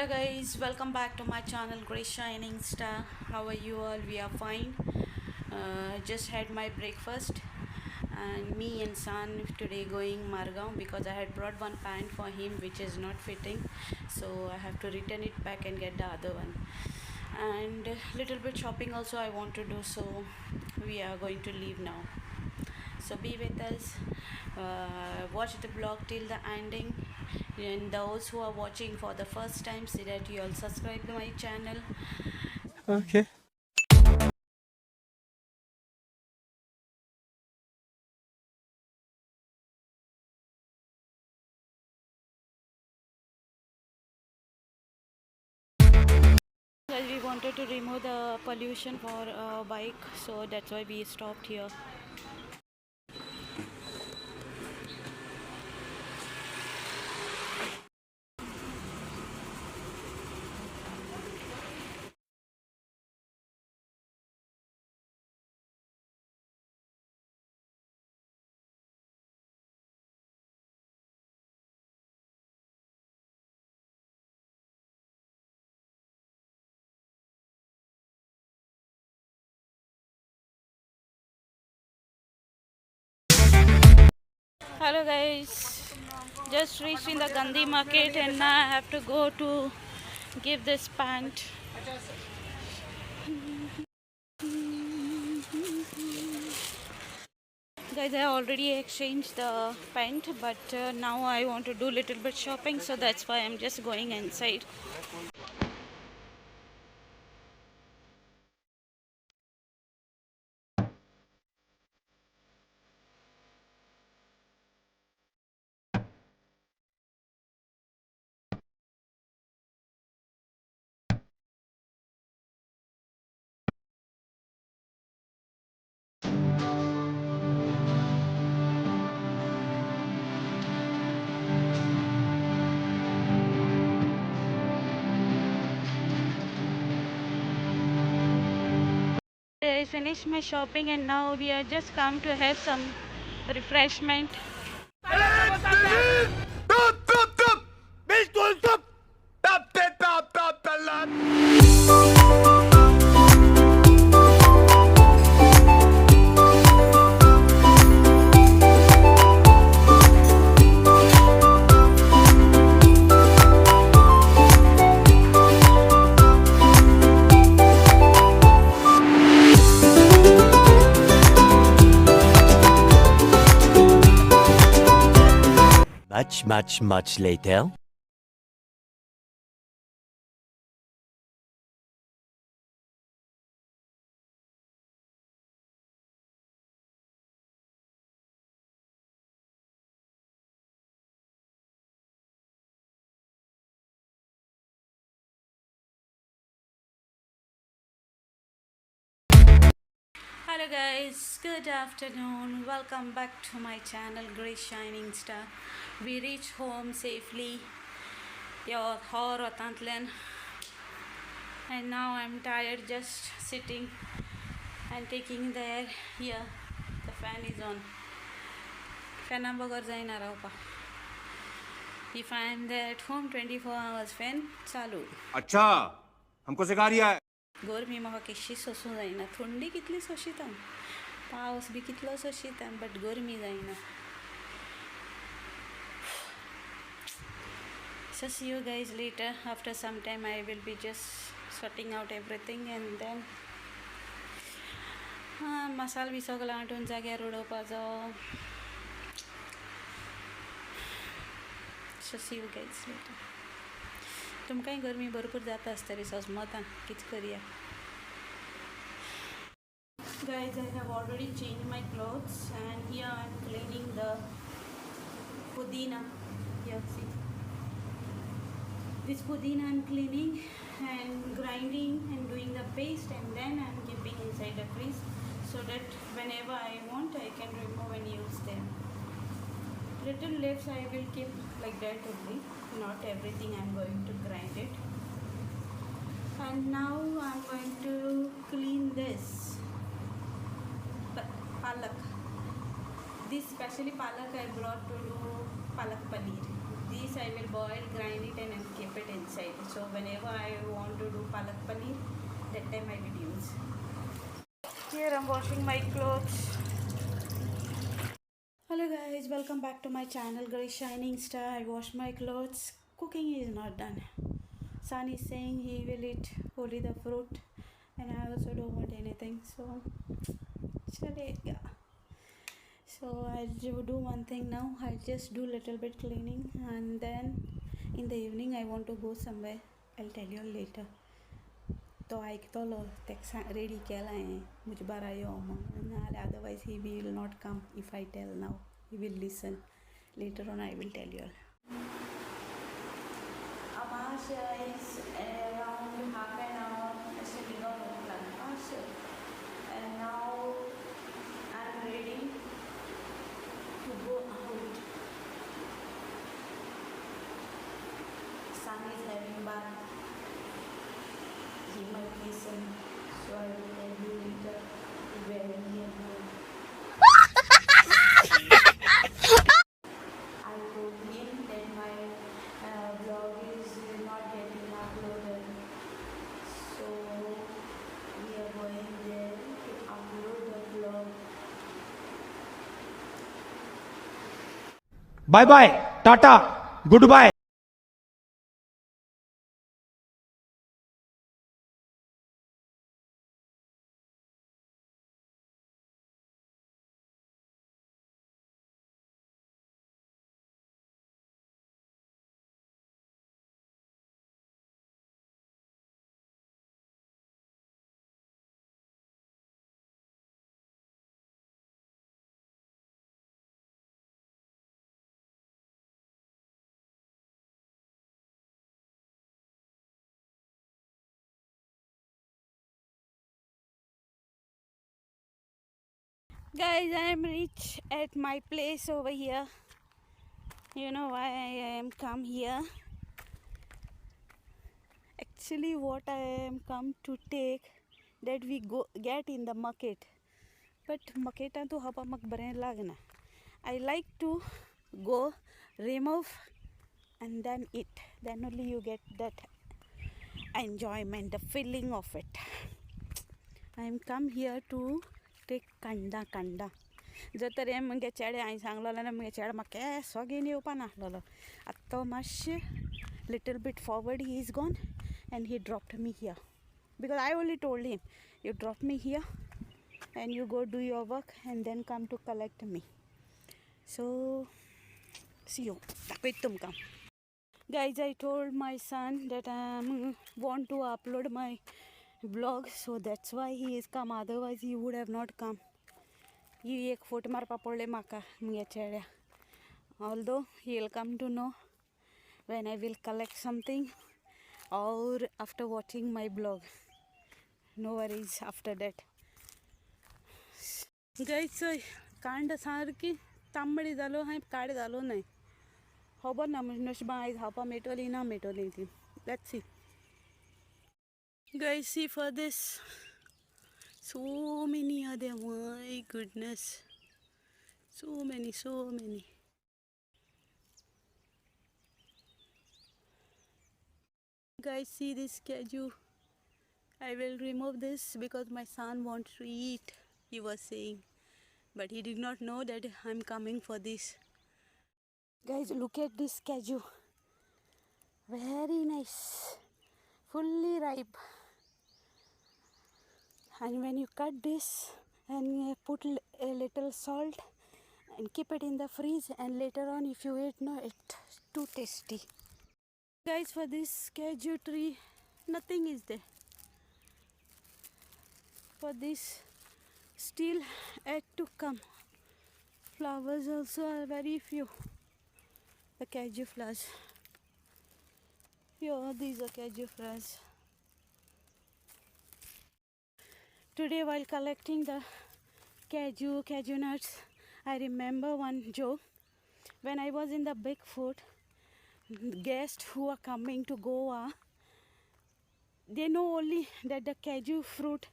Hello guys, welcome back to my channel Grace Shining Star. How are you all? We are fine. Just had my breakfast and me and son today going Margaon because I had brought one pant for him which is not fitting, so I have to return it back and get the other one. And little bit shopping also I want to do, so we are going to leave now. So be with us, watch the vlog till the ending, and those who are watching for the first time, see that you all subscribe to my channel. Okay. Guys, we wanted to remove the pollution for bike, so that's why we stopped here. Hello guys, just reached in the Gandhi market and now I have to go to give this pant. Guys, I already exchanged the pant, but now I want to do little bit shopping, so that's why I'm just going inside. I finished my shopping and now we are just come to have some refreshment. Much later. Hello guys, good afternoon. Welcome back to my channel Grace Shining Star. We reached home safely. Your Horotantlen. And now I'm tired just sitting and taking the air. Here the fan is on. Fan बगर जाइना Rao If I am there at home 24 hours fan चालू. अच्छा हमको सिखा रिया है. गरमी म्हाका केशी सोसूं जायना. थंडी कितली सोशिता, पावस बी कितलो सोशिता, बट गरमी जायना. So see you guys later. After some time I will be just sorting out everything and then मसाल बी सगळं हाडून जाग्यार उडोवपाचो. So see you guys later. तुमकांय गरमी भरपूर जाता आसतली सोजमोता, कितें करया. Guys, I have already changed my clothes and here I am cleaning the pudina. Here, see. This pudina I am cleaning and grinding and doing the paste, and then I am keeping inside the fridge so that whenever I want I can remove and use them. Little leaves I will keep like that only, not everything I am going to grind it. And now I am going to clean this palak. This specially palak I brought to do palak paneer. This I will boil, grind it and keep it inside. So whenever I want to do palak paneer, that time I will use. Here I'm washing my clothes. Hello guys, welcome back to my channel Grace Shining Star. I wash my clothes. Cooking is not done. Son is saying he will eat only the fruit and I also don't want anything. So chalega. So I'll do one thing now. I'll just do little bit cleaning and then in the evening I want to go somewhere. I'll tell you later. तो आइक तो लो text ready केला है मुझे बारायो otherwise he will not come if I tell now. He will listen. Later on I will tell you. Amasha is around half an hour. And now I'm ready to go out. Sun is having bath. He might listen, so I will tell you later where he is going. I told him that my vlog is not getting uploaded, so we are going there to upload the vlog. Bye bye tata goodbye Guys, I am reached at my place over here. You know why I am come here? Actually, what I am come to take that we go get in the market. But market to hapa mak brain lagna. I like to go remove and then eat. Then only you get that enjoyment, the feeling of it. I am come here to take kanda. जर हे मुगे चेडे हांवें सांगलें ना मुगे चेडे म्हाका केसो घेवन येवपा नासलेलो आतां तो मातशें little bit forward he is gone and he dropped me here because I only told him you drop me here and you go do your work and then come to collect me. So see you तुमकां. Guys, I told my son that I want to upload my vlog, so that's why he is come, otherwise he would have not come. ही एक फोट मारपा पडले म्हाका मुगे चेड्या. Although he will come to know when I will collect something or after watching my blog. No worries after that. Guys, कांड सारकी तांबडी जालो हांवें काड जालो नाय. खबर ना म्हणजे नशिबा आयज खावपा मेळटली ना मेळटली ती. Let's see. Guys, see for this. So many are there, my goodness. So many. Guys, see this kaju. I will remove this because my son wants to eat, he was saying. But he did not know that I'm coming for this. Guys, look at this kaju. Very nice. Fully ripe. And when you cut this and put a little salt and keep it in the freeze, and later on if you eat, no, it's too tasty. Guys, for this kaju tree nothing is there. For this still yet to come. Flowers also are very few. The kaju flowers. Here, these are kaju flowers. Today while collecting the kaju nuts, I remember one joke. When I was in the big fort, guests who are coming to Goa, they know only that the kaju fruit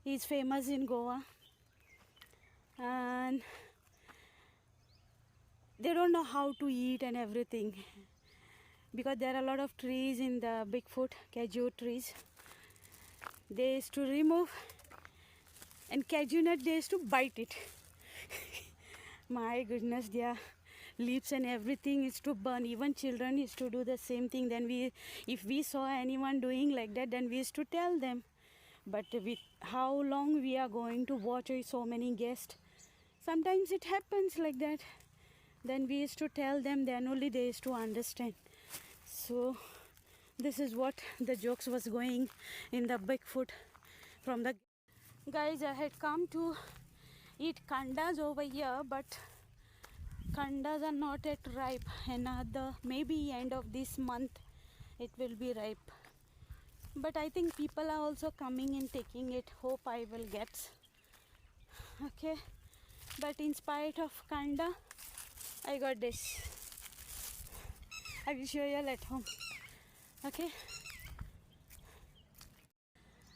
is famous in Goa, and they don't know how to eat and everything. because there are a lot of trees in the Bigfoot, cashew trees. They used to remove, and cashew nut they used to bite it. My goodness, their leaves and everything is to burn. Even children used to do the same thing. Then if we saw anyone doing like that, then we used to tell them. But with how long we are going to watch so many guests, sometimes it happens like that. Then we used to tell them, then only they used to understand. So this is what the jokes was going in the Bigfoot from the guys. I had come to eat kandas over here, but kandas are not yet ripe. Another maybe end of this month it will be ripe. But I think people are also coming and taking it. Hope I will get. Okay, but in spite of kanda, I got this. I will show you all at home. Okay.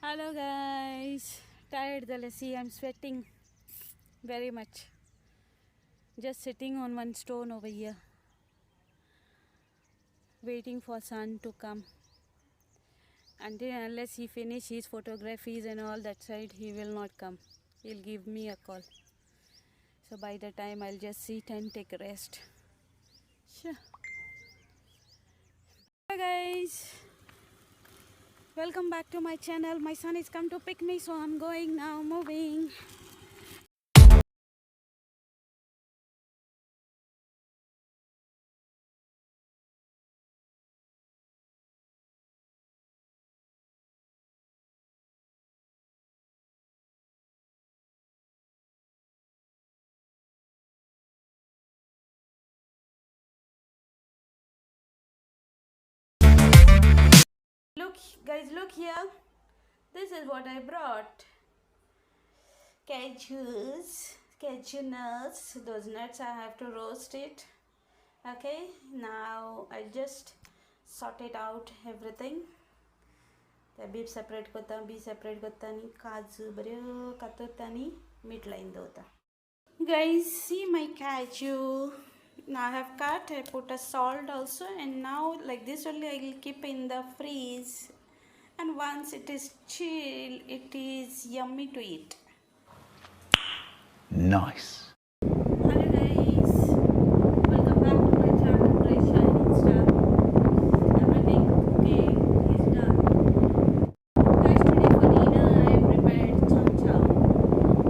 Hello guys. Tired the lassi. I'm sweating very much. Just sitting on one stone over here, waiting for sun to come. Unless he finish his photographies and all that side, he will not come. He'll give me a call. So by the time I'll just sit and take a rest. Sure. Hi guys, welcome back to my channel. My son is come to pick me, so I'm going now, moving. Look guys, look here. This is what I brought. Cashews, cashew nuts. Those nuts I have to roast it. Okay, now I just sort it out everything. The beef separate kota, beef separate kota ni kaju baryo katota ni meat line dota. Guys, see my cashew. Now I have cut. I put a salt also, and now like this only I will keep in the freeze. And once it is chill, it is yummy to eat. Nice. Hello guys, welcome back to my channel, Great Shining Star. Everything cooking is done. Guys, today for dinner I prepared chow chow.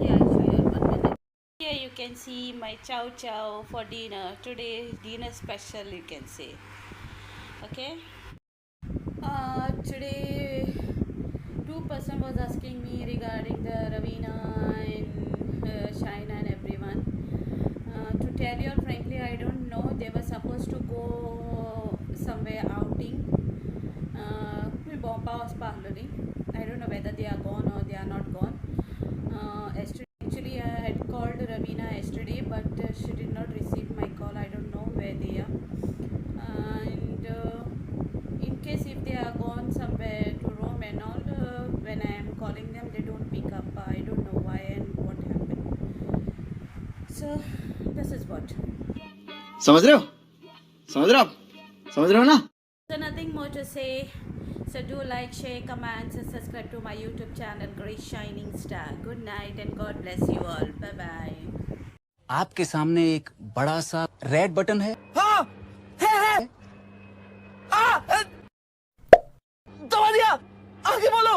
Yeah, I'll show you in 1 minute. Here you can see my chow chow for dinner. Today dinner special you can say. Okay. Today 2% was asking me regarding the Ravina and Shaina and everyone. To tell you all frankly, I don't know. They were supposed to go somewhere outing. I don't know whether they are gone or they are not gone. Actually, I had called Ravina yesterday, but she did not receive my call. I don't know where they are. And in case if they are gone somewhere to Rome and all, when I am calling them, they don't pick up. I don't know why and what happened. So this is what. समझ रहे हो? समझ रहे हो आप? समझ रहे हो ना? So nothing more to say. So do like, share, comment, and subscribe to my YouTube channel, Great Shining Star. Good night and God bless you all. Bye bye. आपके सामने एक बड़ा सा रेड बटन है